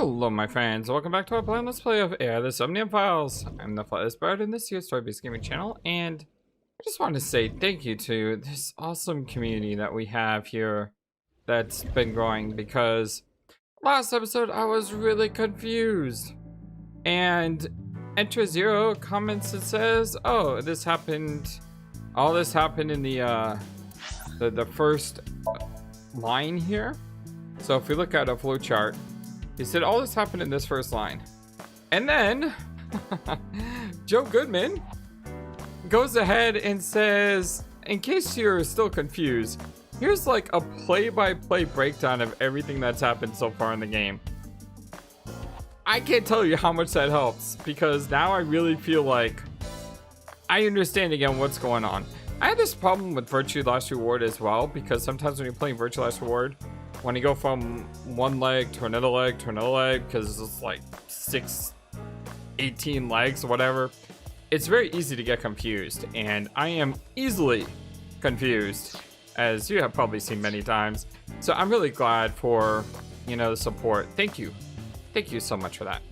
Hello my friends, welcome back to our plan let's play of the Somnium Files. I'm the FlightlessBird in this year's story-based gaming channel, and I just wanted to say thank you to this awesome community that we have here that's been growing, because last episode I was really confused. And Enter Zero comments and says, oh, this happened, all this happened in the first line here. So if we look at a flowchart, he said all this happened in this first line. And then Joe Goodman goes ahead and says, in case you're still confused, here's like a play-by-play breakdown of everything that's happened so far in the game. I can't tell you how much that helps, because now I really feel like I understand again what's going on. I had this problem with Virtue Last Reward as well, because sometimes when you're playing Virtue Last Reward, when you go from one leg to another leg to another leg, because it's like 18 legs or whatever, it's very easy to get confused, and I am easily confused, as you have probably seen many times. So I'm really glad for, you know, the support. Thank you so much for that.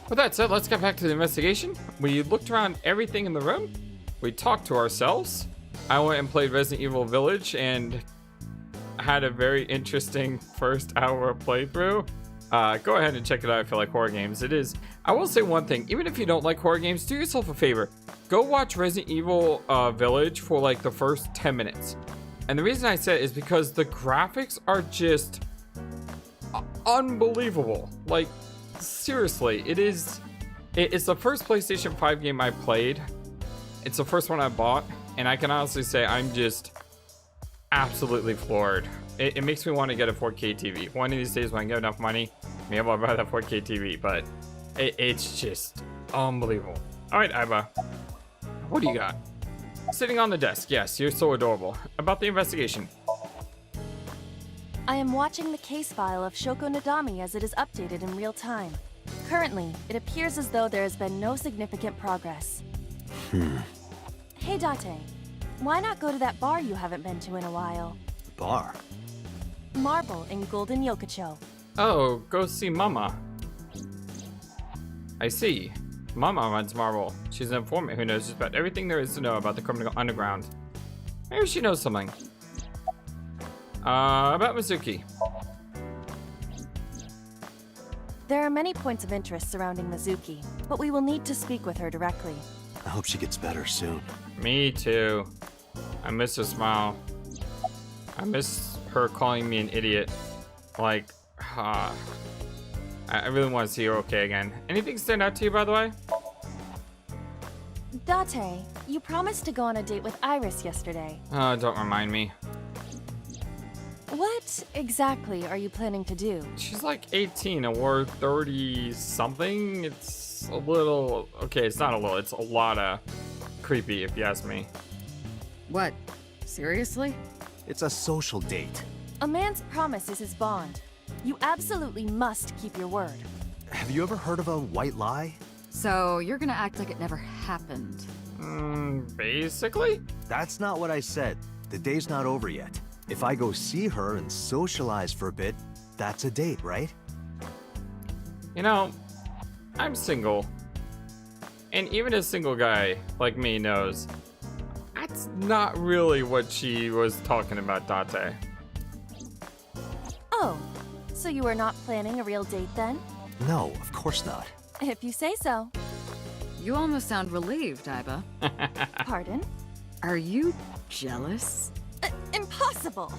With that said, let's get back to the investigation. We looked around everything in the room. We talked to ourselves. I went and played Resident Evil Village and had a very interesting first hour playthrough. Go ahead and check it out if you like horror games. It is, I will say one thing, even if you don't like horror games, do yourself a favor. Go watch Resident Evil Village for like the first 10 minutes. And the reason I say it is because the graphics are just unbelievable. Like, seriously, it's the first PlayStation 5 game I played. It's the first one I bought, and I can honestly say I'm just absolutely floored. It makes me want to get a 4K TV. One of these days when I get enough money, maybe I'll buy that 4K TV, but it's just unbelievable. All right, Iba, what do you got? Sitting on the desk. Yes, you're so adorable. About the investigation. I am watching the case file of Shoko Nadami as it is updated in real time. Currently, it appears as though there has been no significant progress. Hey Date, why not go to that bar you haven't been to in a while? Bar? Marble in Golden Yokocho. Oh, go see Mama. I see. Mama runs Marble. She's an informant who knows just about everything there is to know about the criminal underground. Maybe she knows something. About Mizuki. There are many points of interest surrounding Mizuki, but we will need to speak with her directly. I hope she gets better soon. Me too. I miss her smile. I miss her calling me an idiot. Like, I really want to see her okay again. Anything stand out to you, by the way? Date, you promised to go on a date with Iris yesterday. Don't remind me. What exactly are you planning to do? She's like 18 and we're 30 something. It's a little, okay, it's not a little, it's a lot of creepy if you ask me. What? Seriously? It's a social date. A man's promise is his bond. You absolutely must keep your word. Have you ever heard of a white lie? So you're gonna act like it never happened? Basically. That's not what I said. The day's not over yet. If I go see her and socialize for a bit, that's a date, right? You know, I'm single. And even a single guy like me knows that's not really what she was talking about, Date. Oh, so you are not planning a real date then? No, of course not. If you say so. You almost sound relieved, Iba. Pardon? Are you jealous? Impossible!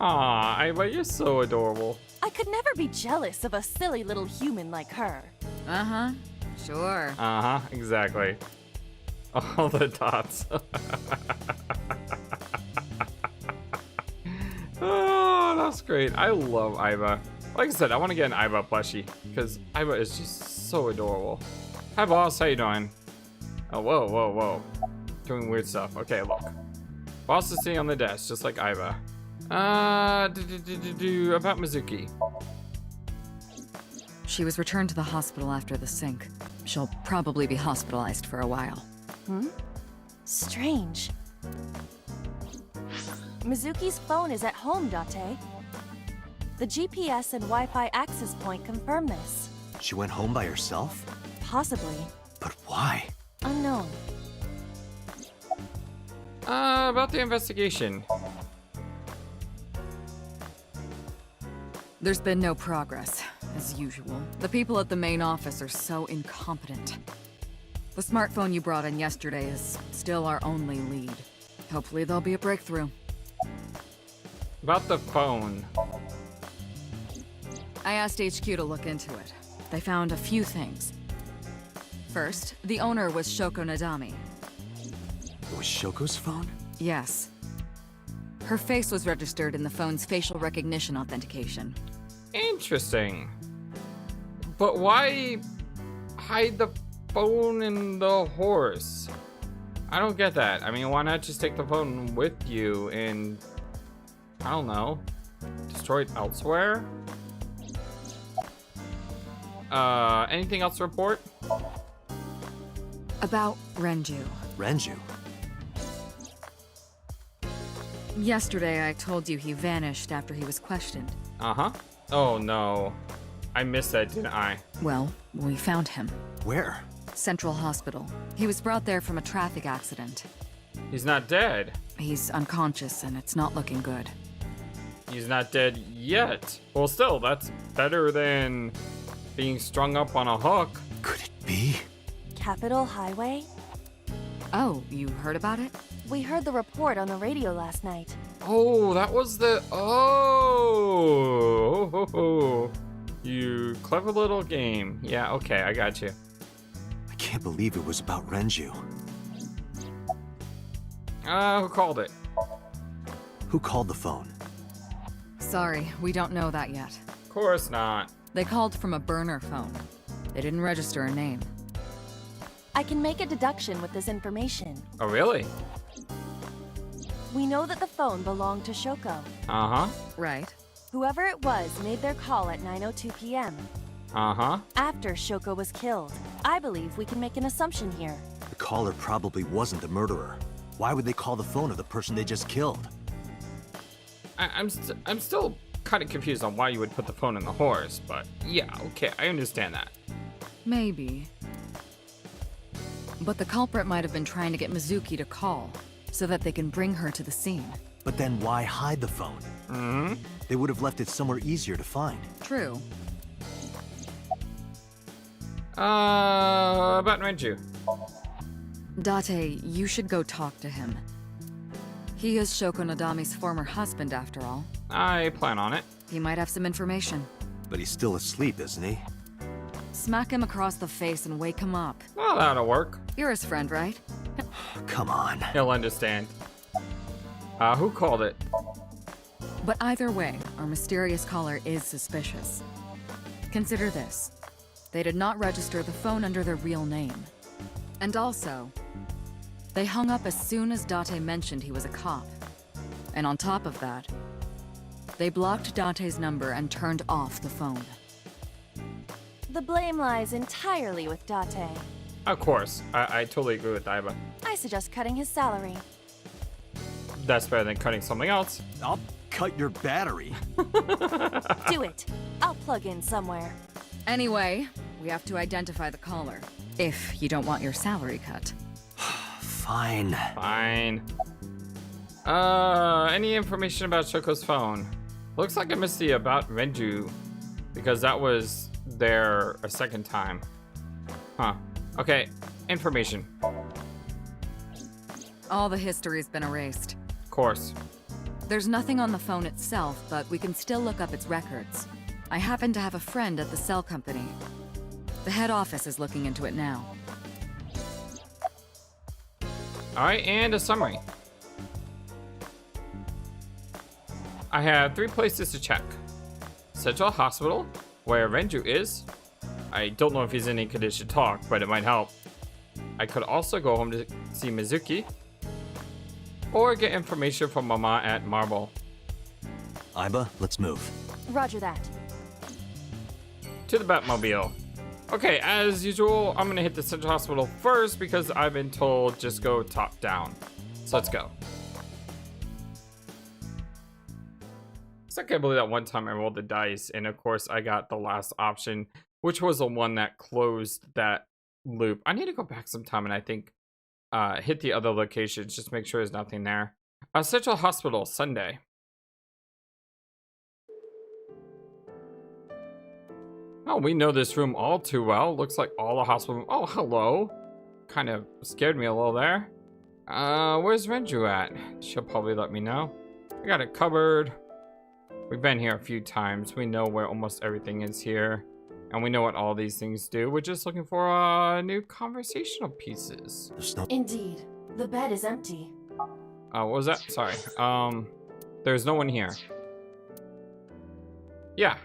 Aw, Iba, you're so adorable. I could never be jealous of a silly little human like her. Uh-huh. Sure. Uh-huh, exactly. All the dots. Oh, that's great. I love Iba. Like I said, I want to get an Iba plushie because Iba is just so adorable. Hi, boss. How you doing? Oh, whoa, whoa, whoa. Doing weird stuff. Okay, look. Boss is sitting on the desk, just like Iba. About Mizuki. She was returned to the hospital after the sync. She'll probably be hospitalized for a while. Strange. Mizuki's phone is at home, Date. The GPS and Wi-Fi access point confirm this. She went home by herself? Possibly. But why? Unknown. About the investigation. There's been no progress, as usual. The people at the main office are so incompetent. The smartphone you brought in yesterday is still our only lead. Hopefully there'll be a breakthrough. About the phone. I asked HQ to look into it. They found a few things. First, the owner was Shoko Nadami. It was Shoko's phone? Yes. Her face was registered in the phone's facial recognition authentication. Interesting. But why hide the phone in the horse? I don't get that. I mean, why not just take the phone with you and, I don't know, destroy it elsewhere? Anything else to report? About Renju. Renju? Yesterday, I told you he vanished after he was questioned. Uh-huh. Oh, no. I missed that, didn't I? Well, we found him. Where? Central Hospital. He was brought there from a traffic accident. He's not dead. He's unconscious, and it's not looking good. He's not dead yet. Well, still, that's better than being strung up on a hook. Could it be? Capitol Highway? Oh, you heard about it? We heard the report on the radio last night. Oh, that was the... Oh! You clever little game. Yeah, okay, I got you. I can't believe it was about Renju. Who called it? Who called the phone? Sorry, we don't know that yet. Of course not. They called from a burner phone. They didn't register a name. I can make a deduction with this information. Oh, really? We know that the phone belonged to Shoko. Uh-huh. Right. Whoever it was made their call at 9:02 p.m. Uh-huh. after Shoko was killed. I believe we can make an assumption here. The caller probably wasn't the murderer. Why would they call the phone of the person they just killed? I'm still kind of confused on why you would put the phone in the horse, but yeah, okay, I understand that. Maybe. But the culprit might have been trying to get Mizuki to call, so that they can bring her to the scene. But then why hide the phone? Mm-hmm. They would have left it somewhere easier to find. True. About Renju. Date, you should go talk to him. He is Shoko Nadami's former husband, after all. I plan on it. He might have some information. But he's still asleep, isn't he? Smack him across the face and wake him up. Well, that'll work. You're his friend, right? Come on. He'll understand. Who called it? But either way, our mysterious caller is suspicious. Consider this. They did not register the phone under their real name. And also, they hung up as soon as Date mentioned he was a cop. And on top of that, they blocked Date's number and turned off the phone. The blame lies entirely with Date. Of course. I totally agree with Aiba. I suggest cutting his salary. That's better than cutting something else. I'll cut your battery. Do it. I'll plug in somewhere. Anyway, we have to identify the caller. If you don't want your salary cut. Fine. Fine. Any information about Shoko's phone? Looks like I missed the about Renju, because that was there a second time. Huh. Okay, information. All the history's been erased. Of course. There's nothing on the phone itself, but we can still look up its records. I happen to have a friend at the cell company. The head office is looking into it now. Alright, and a summary. I have 3 places to check. Central Hospital, where Renju is. I don't know if he's in any condition to talk, but it might help. I could also go home to see Mizuki, or get information from Mama at Marble. Aiba, let's move. Roger that. to the Batmobile. Okay, as usual, I'm gonna hit the Central Hospital first because I've been told just go top down. So let's go. So I can't believe that one time I rolled the dice, and of course I got the last option, which was the one that closed that loop. I need to go back sometime and I think hit the other locations, just make sure there's nothing there. Central Hospital, Sunday. Oh, we know this room all too well. Looks like all the hospital. Oh, hello. Kind of scared me a little there. Where's Renju at? She'll probably let me know. I got a cupboard. We've been here a few times. We know where almost everything is here. And we know what all these things do. We're just looking for new conversational pieces. Indeed. The bed is empty. What was that? Sorry. There's no one here. Yeah.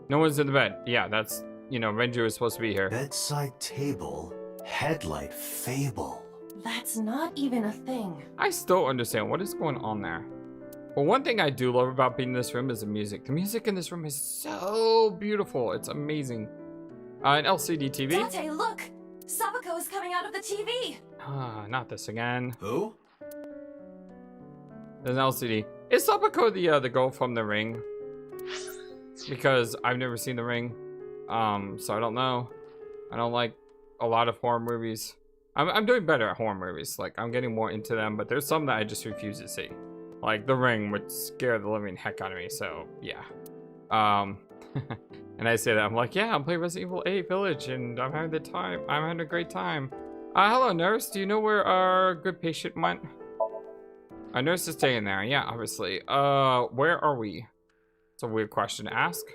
No one's in the bed. Yeah, that's, you know, Renju is supposed to be here. Bedside table, headlight fable. That's not even a thing. I still understand what is going on there. Well, one thing I do love about being in this room is the music. The music in this room is so beautiful. It's amazing. An LCD TV. Date, look! Sabako is coming out of the TV! Not this again. Who? There's an LCD. Is Sabako the girl from The Ring? Because I've never seen The Ring. So I don't know. I don't like a lot of horror movies. I'm doing better at horror movies. Like, I'm getting more into them, but there's some that I just refuse to see. Like, The Ring would scare the living heck out of me, so, yeah. And I say that, I'm like, yeah, I'm playing Resident Evil 8 Village, and I'm having a great time. Hello, nurse. Do you know where our good patient went? Our nurse is staying there, yeah, obviously. Where are we? It's a weird question to ask.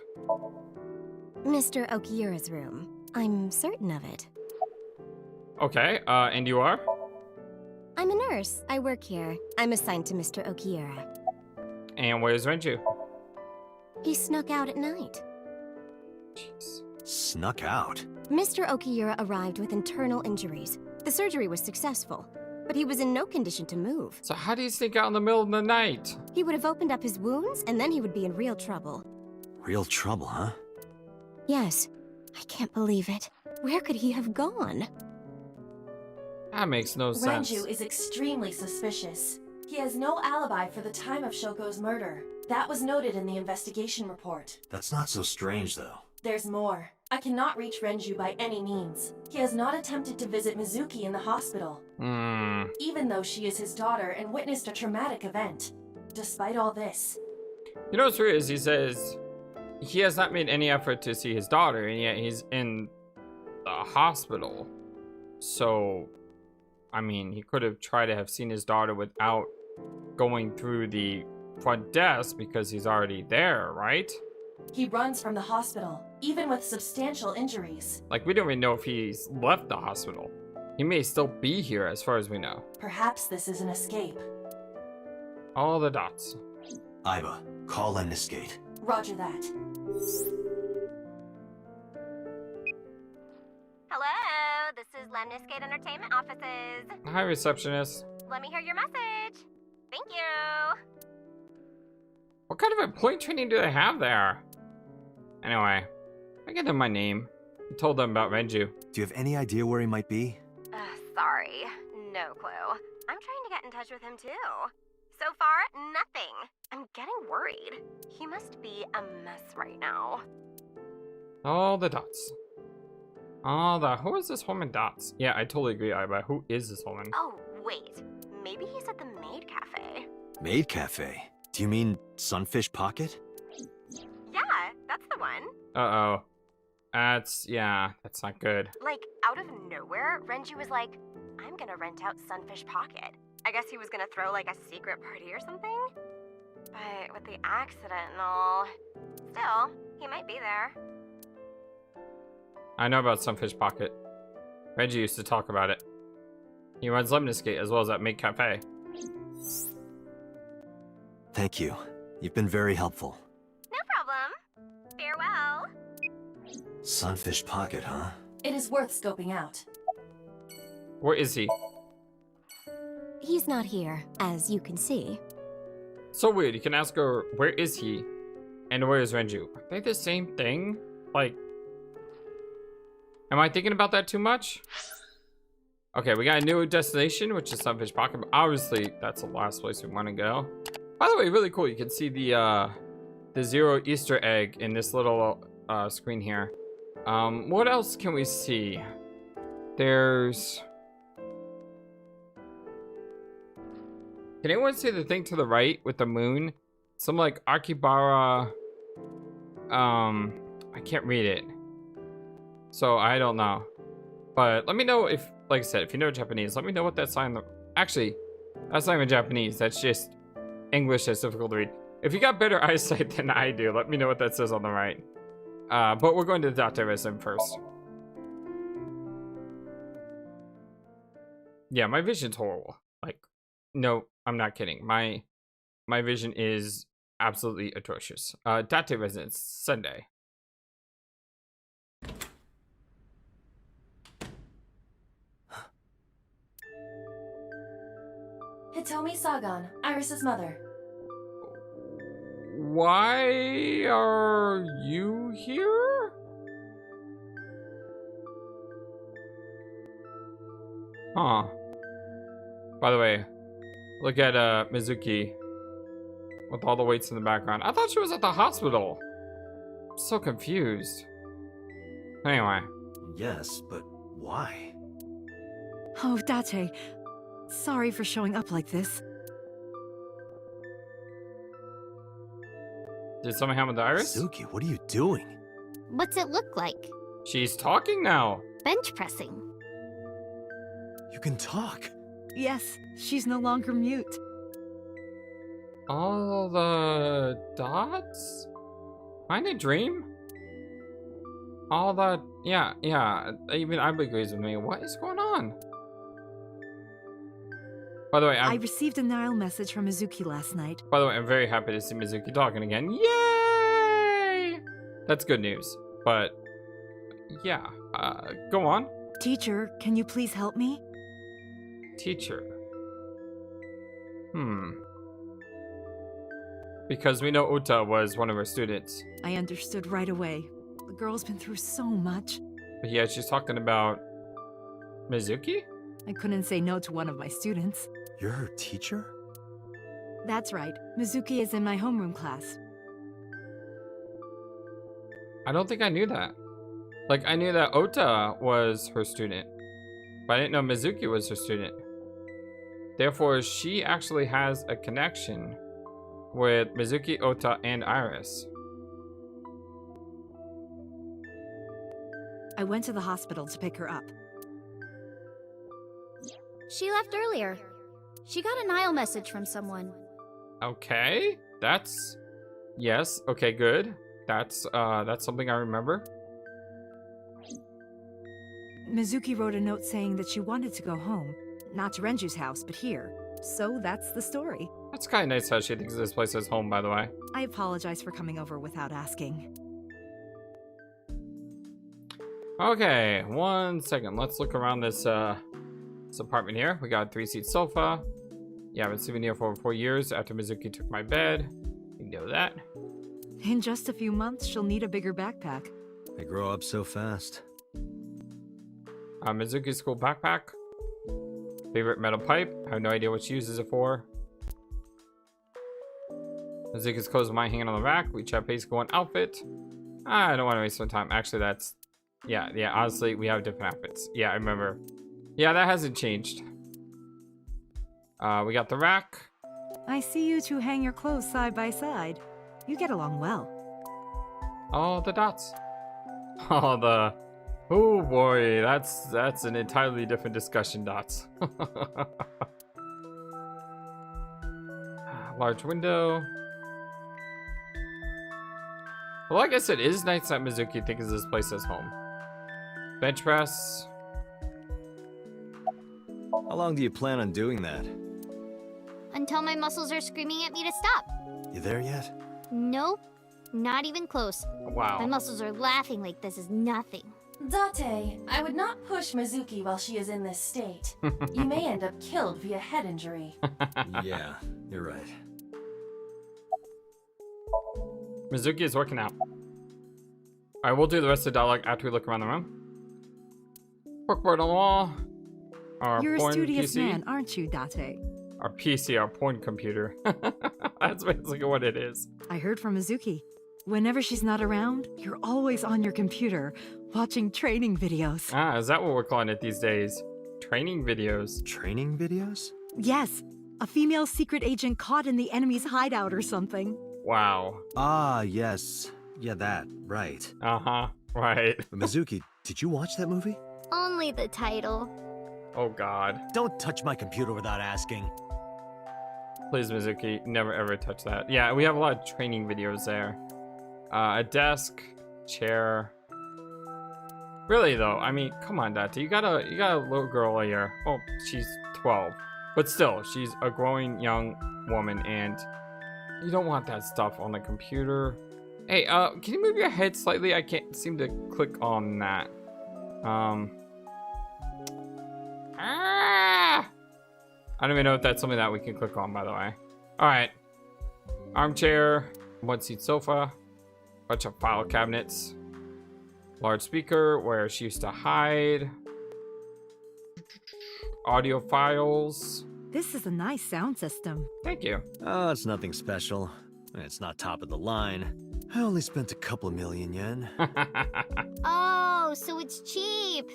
Mr. Okiura's room. I'm certain of it. Okay, and you are? I'm a nurse. I work here. I'm assigned to Mr. Okiura. And where's Renju? He snuck out at night. Jeez. Snuck out? Mr. Okiura arrived with internal injuries. The surgery was successful, but he was in no condition to move. So how do you sneak out in the middle of the night? He would have opened up his wounds, and then he would be in real trouble. Real trouble, huh? Yes. I can't believe it. Where could he have gone? That makes no sense. Renju is extremely suspicious. He has no alibi for the time of Shoko's murder. That was noted in the investigation report. That's not so strange, though. There's more. I cannot reach Renju by any means. He has not attempted to visit Mizuki in the hospital. Even though she is his daughter and witnessed a traumatic event. Despite all this. You know what's weird is he says he has not made any effort to see his daughter, and yet he's in the hospital. So, I mean, he could have tried to have seen his daughter without going through the front desk because he's already there, right? He runs from the hospital, even with substantial injuries. Like, we don't even know if he's left the hospital. He may still be here as far as we know. Perhaps this is an escape. All the dots. Iba, call Lemniscate. Roger that. Hello, this is Lemniscate Entertainment Offices. Hi, receptionist. Let me hear your message. Thank you. What kind of employee training do they have there? Anyway, I gave them my name. I told them about Renju. Do you have any idea where he might be? Sorry, no clue. I'm trying to get in touch with him too. So far, nothing. I'm getting worried. He must be a mess right now. All the dots. Who is this woman dots? Yeah, I totally agree, Iba. Who is this woman? Oh, wait. Maybe he's at the Maid Cafe. Maid Cafe? Do you mean Sunfish Pocket? Yeah, that's the one. Uh-oh. That's not good. Like, out of nowhere, Renju was like, I'm gonna rent out Sunfish Pocket. I guess he was gonna throw, like, a secret party or something? But with the accident and all... Still, he might be there. I know about Sunfish Pocket. Renji used to talk about it. He runs Lemniscate as well as that Maid Cafe. Thank you. You've been very helpful. No problem. Farewell. Sunfish Pocket, huh? It is worth scoping out. Where is he? He's not here, as you can see. So weird. You can ask her, where is he? And where is Renju? Are they the same thing? Like, am I thinking about that too much? Okay, we got a new destination, which is Sunfish Pocket. But obviously, that's the last place we want to go. By the way, really cool. You can see the Zero Easter egg in this little screen here. What else can we see? There's... Can anyone see the thing to the right with the moon? Some like Akibara... I can't read it. So I don't know. But let me know if, like I said, if you know Japanese, let me know what that sign... Actually, that's not even Japanese. That's just English that's difficult to read. If you got better eyesight than I do, let me know what that says on the right. But we're going to the Date resident first. Yeah, my vision's horrible. Like, no, I'm not kidding. My vision is absolutely atrocious. Date residence, Sunday. Hitomi Sagan, Iris's mother. Why are you here? Huh. By the way, look at Mizuki with all the weights in the background. I thought she was at the hospital. I'm so confused. Anyway. Yes, but why? Oh, Date. Sorry for showing up like this. Did something happen with Iris? Suki, what are you doing? What's it look like? She's talking now. Bench pressing. You can talk. Yes, she's no longer mute. All the dots? Find a dream? All the... Yeah. Even Ibe agrees with me. What is going on? By the way, I received a Nile message from Mizuki last night. By the way, I'm very happy to see Mizuki talking again. Yay! That's good news. But, yeah. Go on. Teacher, can you please help me? Teacher. Because we know Uta was one of her students. I understood right away. The girl's been through so much. But yeah, she's talking about Mizuki? I couldn't say no to one of my students. You're her teacher? That's right. Mizuki is in my homeroom class. I don't think I knew that. Like, I knew that Ota was her student, but I didn't know Mizuki was her student. Therefore, she actually has a connection with Mizuki, Ota, and Iris. I went to the hospital to pick her up. She left earlier. She got a Nile message from someone. Okay, that's... Yes, okay, good. That's something I remember. Mizuki wrote a note saying that she wanted to go home. Not to Renju's house, but here. So that's the story. That's kind of nice how she thinks this place is home, by the way. I apologize for coming over without asking. Okay, 1 second. Let's look around this apartment here. We got a 3-seat sofa. Yeah, I've been sleeping here for over 4 years after Mizuki took my bed. You know that. In just a few months, she'll need a bigger backpack. They grow up so fast. Mizuki's school backpack. Favorite metal pipe. I have no idea what she uses it for. Mizuki's clothes might hang on the rack. We chat basic one outfit. I don't want to waste my time. Actually, that's... Yeah, honestly, we have different outfits. Yeah, I remember. Yeah, that hasn't changed. We got the rack. I see you two hang your clothes side by side. You get along well. Oh, the dots. Oh, the... Oh boy, that's an entirely different discussion, dots. Large window. Well, like I said, it is nice that Mizuki thinks this place is home. Bench press. How long do you plan on doing that? Until my muscles are screaming at me to stop. You there yet? Nope, not even close. Wow. My muscles are laughing like this is nothing. Date, I would not push Mizuki while she is in this state. You may end up killed via head injury. Yeah, you're right. Mizuki is working out. Alright, we'll do the rest of the dialogue after we look around the room. Bookboard on the wall. Our You're a porn studious PC. man, aren't you, Date? Our PC, our porn computer. That's basically what it is. I heard from Mizuki. Whenever she's not around, you're always on your computer, watching training videos. Ah, is that what we're calling it these days? Training videos. Training videos? Yes, a female secret agent caught in the enemy's hideout or something. Wow. Ah, yes. Yeah, that. Right. Uh-huh. Right. But Mizuki, did you watch that movie? Only the title. Oh god. Don't touch my computer without asking. Please, Mizuki, never ever touch that. Yeah, we have a lot of training videos there. A desk, chair. Really though, I mean, come on, Dante. You got a little girl here. Oh, she's 12. But still, she's a growing young woman and you don't want that stuff on the computer. Hey, can you move your head slightly? I can't seem to click on that. I don't even know if that's something that we can click on, by the way. Alright. Armchair, one seat sofa, bunch of file cabinets, large speaker where she used to hide, audio files. This is a nice sound system. Thank you. Oh, it's nothing special. It's not top of the line. I only spent a couple million yen. Oh, so it's cheap.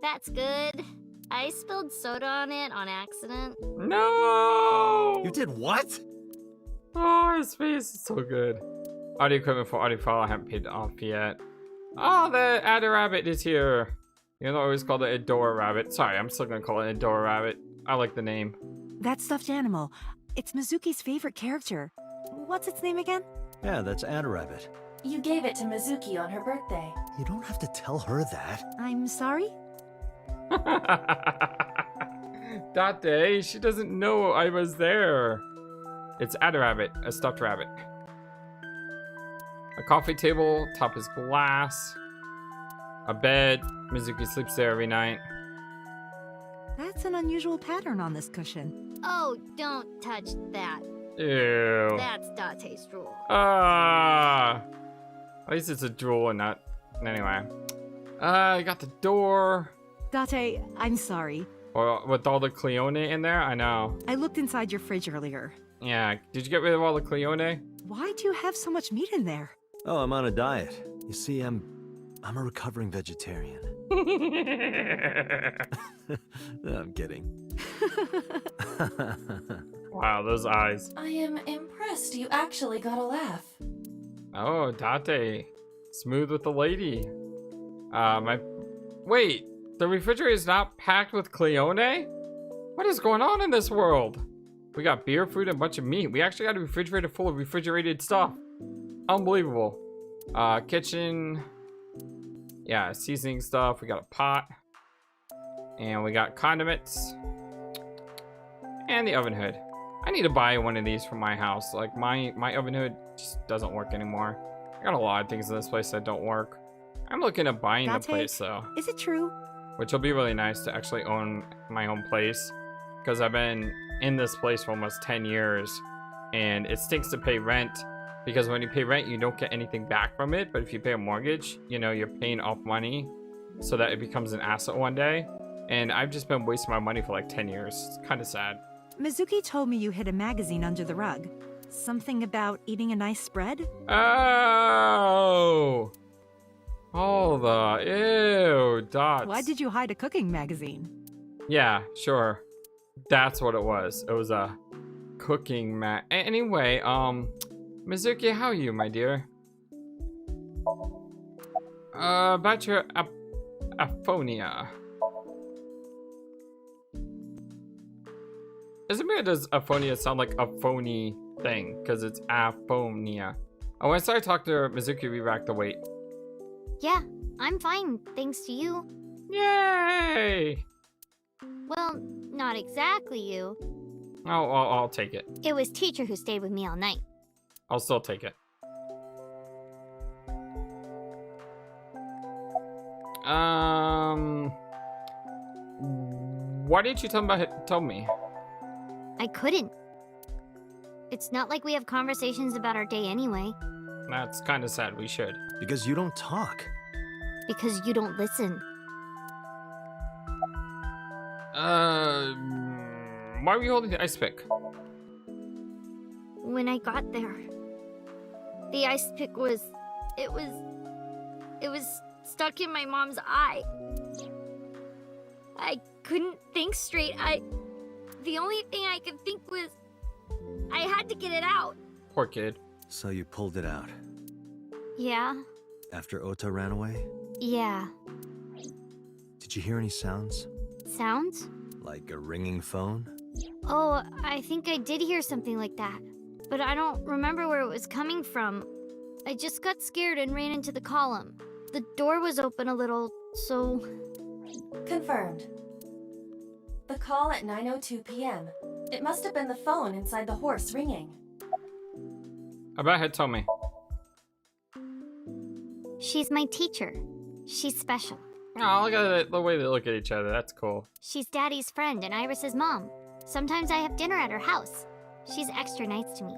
That's good. I spilled soda on it on accident. No! You did what? Oh, his face is so good. Audio equipment for audio file, I haven't paid off yet. Oh, the Adder Rabbit is here. You know, I always called it Adora Rabbit. Sorry, I'm still gonna call it Adora Rabbit. I like the name. That stuffed animal. It's Mizuki's favorite character. What's its name again? Yeah, that's Adarabbit. You gave it to Mizuki on her birthday. You don't have to tell her that. I'm sorry? Date, she doesn't know I was there. It's Adder Rabbit, a stuffed rabbit. A coffee table, top is glass. A bed, Mizuki sleeps there every night. That's an unusual pattern on this cushion. Oh, don't touch that. Ew. That's Date's drool. Ah. At least it's a drool and not. Anyway. I got the door. Date, I'm sorry. Or with all the Cleone in there? I know. I looked inside your fridge earlier. Yeah. Did you get rid of all the Cleone? Why do you have so much meat in there? Oh, I'm on a diet. You see, I'm a recovering vegetarian. I'm kidding. Wow, those eyes. I am impressed you actually got a laugh. Oh, Date. Smooth with the lady. Wait, the refrigerator is not packed with Cleone? What is going on in this world? We got beer, food, and a bunch of meat. We actually got a refrigerator full of refrigerated stuff. Unbelievable. Kitchen. Yeah, seasoning stuff. We got a pot. And we got condiments. And the oven hood. I need to buy one of these for my house. Like, my oven hood just doesn't work anymore. I got a lot of things in this place that don't work. I'm looking at buying the Date, place, though. Is it true? Which will be really nice to actually own my own place. Because I've been in this place for almost 10 years. And it stinks to pay rent. Because when you pay rent, you don't get anything back from it. But if you pay a mortgage, you know, you're paying off money so that it becomes an asset one day. And I've just been wasting my money for like 10 years. It's kind of sad. Mizuki told me you hid a magazine under the rug. Something about eating a nice spread? Oh! Oh, ew, dots. Why did you hide a cooking magazine? Yeah, sure. That's what it was. It was a cooking Anyway, Mizuki, how are you, my dear? About your aphonia. Isn't it, does aphonia sound like a phony thing? Because it's aphonia. Oh, when I started talking to Mizuki, we racked the weight. Yeah, I'm fine, thanks to you. Yay! Well, not exactly you. Oh, I'll take it. It was teacher who stayed with me all night. I'll still take it. Why didn't you tell me? I couldn't. It's not like we have conversations about our day anyway. That's kind of sad. We should. Because you don't talk. Because you don't listen. Why were you holding the ice pick? When I got there, the ice pick was stuck in my mom's eye. I couldn't think straight. The only thing I could think was I had to get it out. Poor kid. So you pulled it out. Yeah. After Ota ran away? Yeah. Did you hear any sounds? Sounds? Like a ringing phone? Oh, I think I did hear something like that. But I don't remember where it was coming from. I just got scared and ran into the column. The door was open a little, so... Confirmed. The call at 9:02 p.m. It must have been the phone inside the horse ringing. About Hitomi. She's my teacher. She's special. Oh, look at the way they look at each other. That's cool. She's Daddy's friend and Iris's mom. Sometimes I have dinner at her house. She's extra nice to me.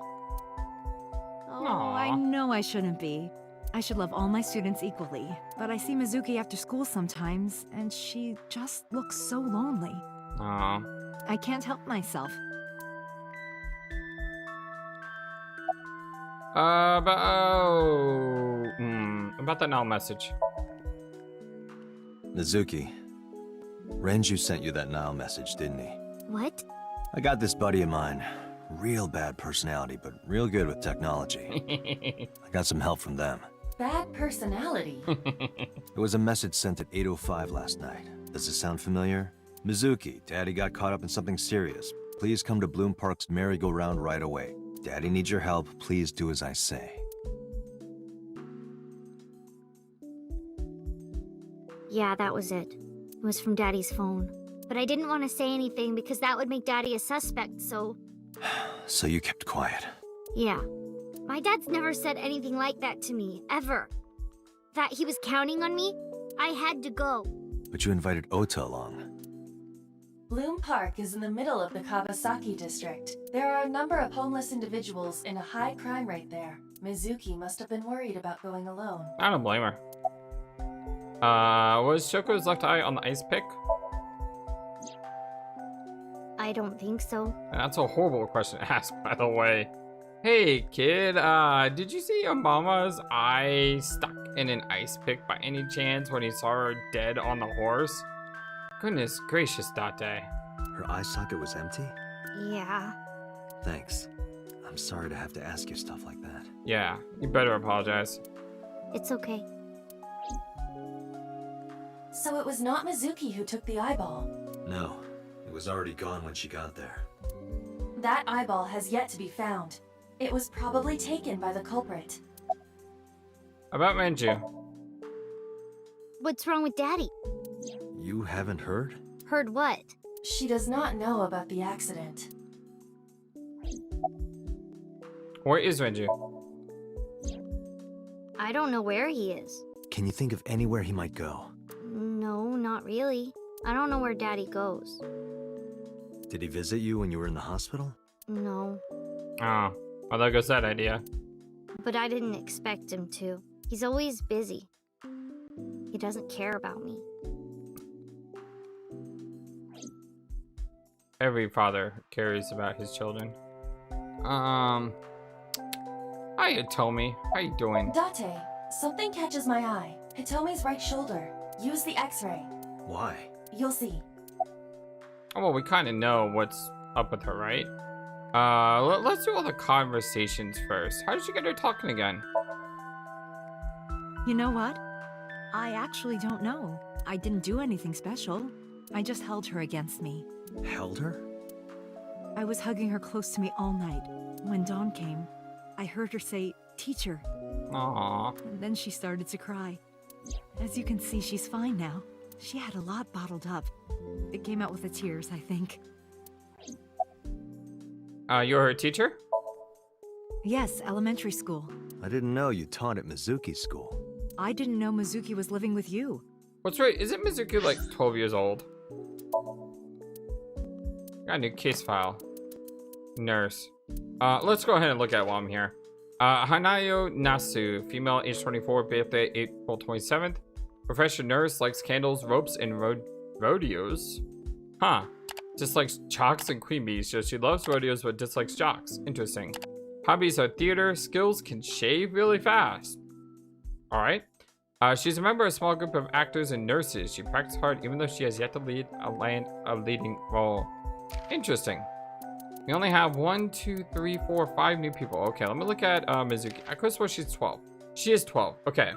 Oh, Aw. I know I shouldn't be. I should love all my students equally. But I see Mizuki after school sometimes, and she just looks so lonely. Aw. I can't help myself. About that now message. Mizuki, Renju sent you that Nile message, didn't he? What? I got this buddy of mine. Real bad personality, but real good with technology. I got some help from them. Bad personality. It was a message sent at 8:05 last night. Does it sound familiar? Mizuki, Daddy got caught up in something serious. Please come to Bloom Park's merry-go-round right away. Daddy needs your help. Please do as I say. Yeah, that was it. It was from Daddy's phone. But I didn't want to say anything because that would make Daddy a suspect, so... So you kept quiet. Yeah. My dad's never said anything like that to me, ever. That he was counting on me? I had to go. But you invited Ota along. Bloom Park is in the middle of the Kawasaki district. There are a number of homeless individuals and a high crime rate there. Mizuki must have been worried about going alone. I don't blame her. Was Shoko's left eye on the ice pick? I don't think so. And that's a horrible question to ask, by the way. Hey, kid, did you see your mama's eye stuck in an ice pick by any chance when he saw her dead on the horse? Goodness gracious, Date. Her eye socket was empty? Yeah. Thanks. I'm sorry to have to ask you stuff like that. Yeah, you better apologize. It's okay. So it was not Mizuki who took the eyeball. No, it was already gone when she got there. That eyeball has yet to be found. It was probably taken by the culprit. About Manju. What's wrong with Daddy? You haven't heard? Heard what? She does not know about the accident. Where is Manju? I don't know where he is. Can you think of anywhere he might go? No, not really. I don't know where Daddy goes. Did he visit you when you were in the hospital? No. Oh, well, there goes that idea. But I didn't expect him to. He's always busy. He doesn't care about me. Every father cares about his children. Hi, Hitomi. How you doing? Date, something catches my eye. Hitomi's right shoulder. Use the x-ray. Why? You'll see. Oh, well, we kind of know what's up with her, right? Let's do all the conversations first. How did you get her talking again? You know what? I actually don't know. I didn't do anything special. I just held her against me. Held her? I was hugging her close to me all night. When dawn came, I heard her say, "Teacher," Aww. and then she started to cry. As you can see, she's fine now. She had a lot bottled up. It came out with the tears, I think. You're her teacher? Yes, elementary school. I didn't know you taught at Mizuki's school. I didn't know Mizuki was living with you. What's right? Isn't Mizuki like 12 years old? Got a new case file. Nurse. Let's go ahead and look at it while I'm here. Hanayo Nasu, female, age 24, birthday April 27th. Profession nurse, likes candles, ropes, and rodeos. Huh. Dislikes jocks and queen bees, so she loves rodeos but dislikes jocks. Interesting. Hobbies are theater, skills, can shave really fast. Alright. She's a member of a small group of actors and nurses. She practices hard even though she has yet to lead a leading role. Interesting. We only have 1, 2, 3, 4, 5 new people. Okay, let me look at Mizuki. I could swear she's 12. She is 12. Okay.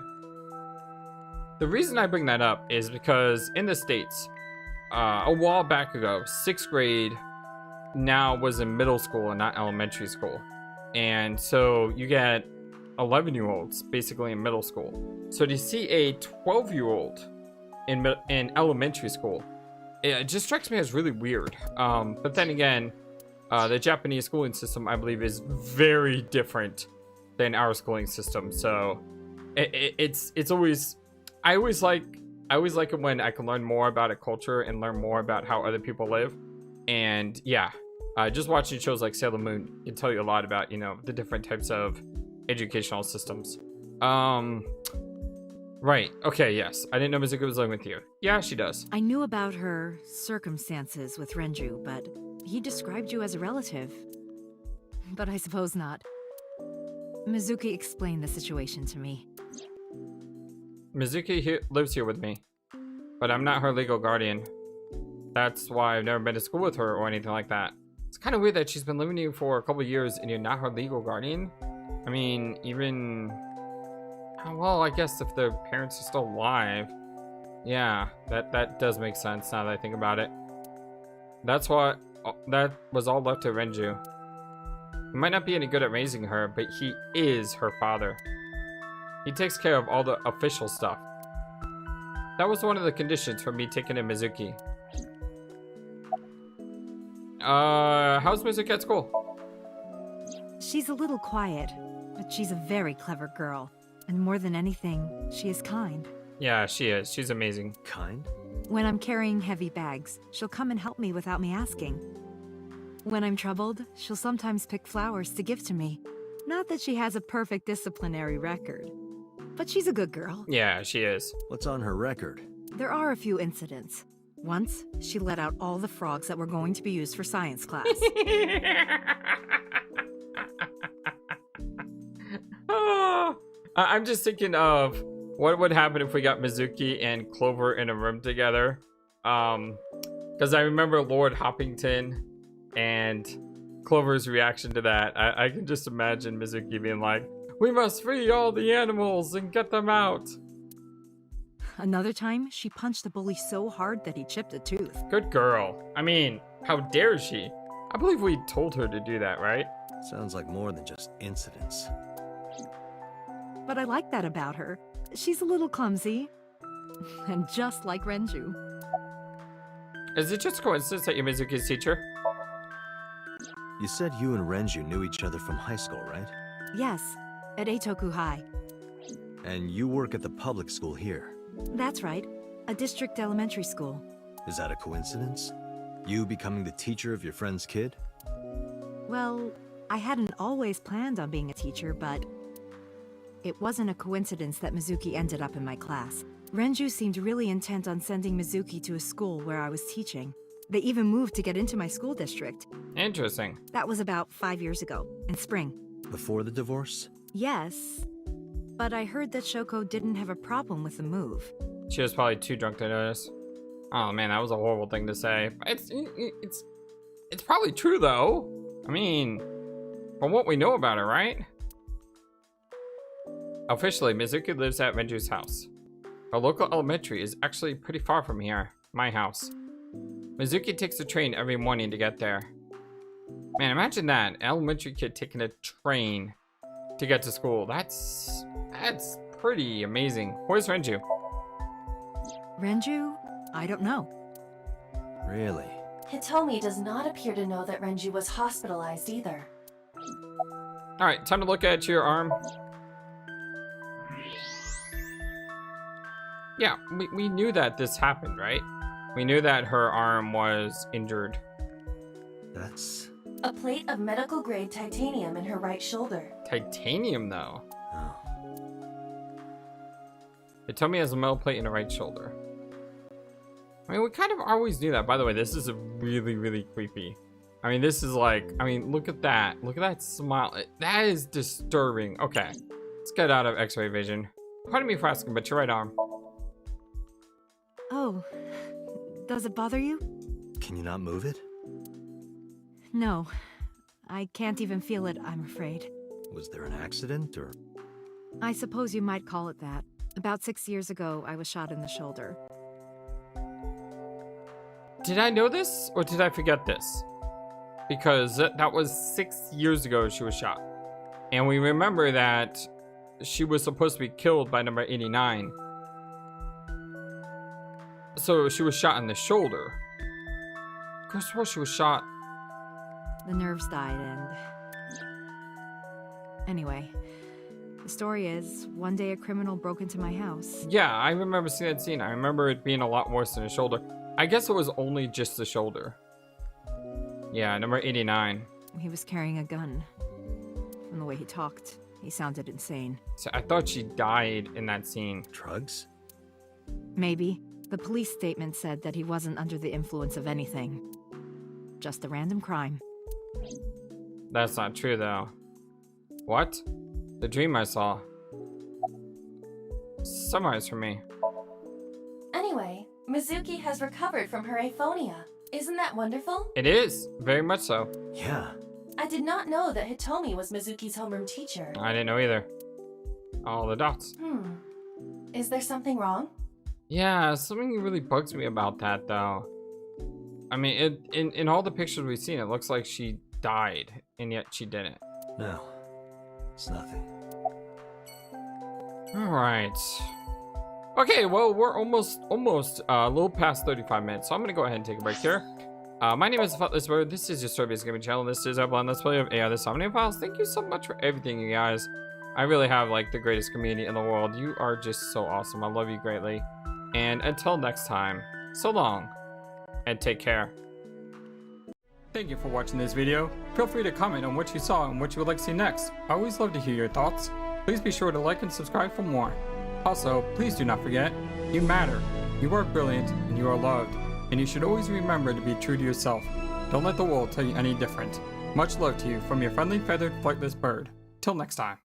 The reason I bring that up is because in the States, a while back ago, 6th grade now was in middle school and not elementary school. And so you get 11-year-olds basically in middle school. So to see a 12-year-old in elementary school, it just strikes me as really weird. But then again, the Japanese schooling system, I believe, is very different than our schooling system. So it's always, I always like it when I can learn more about a culture and learn more about how other people live. And yeah, just watching shows like Sailor Moon can tell you a lot about, you know, the different types of educational systems. Right. Okay, yes. I didn't know Mizuki was living with you. Yeah, she does. I knew about her circumstances with Renju, but he described you as a relative. But I suppose not. Mizuki explained the situation to me. Mizuki lives here with me, but I'm not her legal guardian. That's why I've never been to school with her or anything like that. It's kind of weird that she's been living with you for a couple of years and you're not her legal guardian. I mean, even... well, I guess if their parents are still alive, yeah, that does make sense now that I think about it. That was all left to Renju. He might not be any good at raising her, but he is her father. He takes care of all the official stuff. That was one of the conditions for me taking in Mizuki. How's Mizuki at school? She's a little quiet, but she's a very clever girl. And more than anything, she is kind. Yeah, she is. She's amazing. Kind? When I'm carrying heavy bags, she'll come and help me without me asking. When I'm troubled, she'll sometimes pick flowers to give to me. Not that she has a perfect disciplinary record, but she's a good girl. Yeah, she is. What's on her record? There are a few incidents. Once, she let out all the frogs that were going to be used for science class. I'm just thinking of what would happen if we got Mizuki and Clover in a room together. Because I remember Lord Hoppington and Clover's reaction to that. I can just imagine Mizuki being like, "We must free all the animals and get them out." Another time, she punched the bully so hard that he chipped a tooth. Good girl. I mean, how dare she? I believe we told her to do that, right? Sounds like more than just incidents. But I like that about her. She's a little clumsy. And just like Renju. Is it just coincidence that you're Mizuki's teacher? You said you and Renju knew each other from high school, right? Yes, at Eitoku High. And you work at the public school here. That's right, a district elementary school. Is that a coincidence? You becoming the teacher of your friend's kid? Well, I hadn't always planned on being a teacher, but it wasn't a coincidence that Mizuki ended up in my class. Renju seemed really intent on sending Mizuki to a school where I was teaching. They even moved to get into my school district. Interesting. That was about 5 years ago, in spring. Before the divorce? Yes, but I heard that Shoko didn't have a problem with the move. She was probably too drunk to notice. Oh man, that was a horrible thing to say. It's probably true though. I mean, from what we know about her, right? Officially, Mizuki lives at Renju's house. Our local elementary is actually pretty far from here, my house. Mizuki takes the train every morning to get there. Man, imagine that, an elementary kid taking a train to get to school. That's pretty amazing. Where's Renju? Renju? I don't know. Really? Hitomi does not appear to know that Renju was hospitalized either. Alright, time to look at your arm. Yeah, we knew that this happened, right? We knew that her arm was injured. That's A plate of medical-grade titanium in her right shoulder. Titanium, though. Oh. Hitomi has a metal plate in her right shoulder. I mean, we kind of always do that. By the way, this is really, really creepy. I mean, this is like, I mean, look at that. Look at that smile. That is disturbing. Okay, let's get out of X-ray vision. Pardon me for asking, but your right arm. Oh, does it bother you? Can you not move it? No, I can't even feel it, I'm afraid. Was there an accident, or? I suppose you might call it that. About 6 years ago, I was shot in the shoulder. Did I know this, or did I forget this? Because that was 6 years ago she was shot. And we remember that she was supposed to be killed by number 89. So she was shot in the shoulder. Of course, before she was shot. The nerves died and... Anyway, the story is, one day a criminal broke into my house. Yeah, I remember seeing that scene. I remember it being a lot worse than the shoulder. I guess it was only just the shoulder. Yeah, number 89. He was carrying a gun. From the way he talked, he sounded insane. So I thought she died in that scene. Drugs? Maybe. The police statement said that he wasn't under the influence of anything. Just a random crime. That's not true, though. What? The dream I saw. Summarize for me. Anyway, Mizuki has recovered from her aphonia. Isn't that wonderful? It is. Very much so. Yeah. I did not know that Hitomi was Mizuki's homeroom teacher. I didn't know either. All the dots. Is there something wrong? Yeah, something really bugs me about that, though. I mean, in all the pictures we've seen, it looks like she died, and yet she didn't. No. It's nothing. Alright. Okay, well, we're almost a little past 35 minutes, so I'm gonna go ahead and take a break here. My name is FlightlessBird. This is your story-based gaming channel. This is our blind let's play of the Somnium Files. Thank you so much for everything, you guys. I really have, like, the greatest community in the world. You are just so awesome. I love you greatly. And until next time, so long, and take care. Thank you for watching this video. Feel free to comment on what you saw and what you would like to see next. I always love to hear your thoughts. Please be sure to like and subscribe for more. Also, please do not forget, you matter, you are brilliant, and you are loved. And you should always remember to be true to yourself. Don't let the world tell you any different. Much love to you from your friendly feathered flightless bird. Till next time.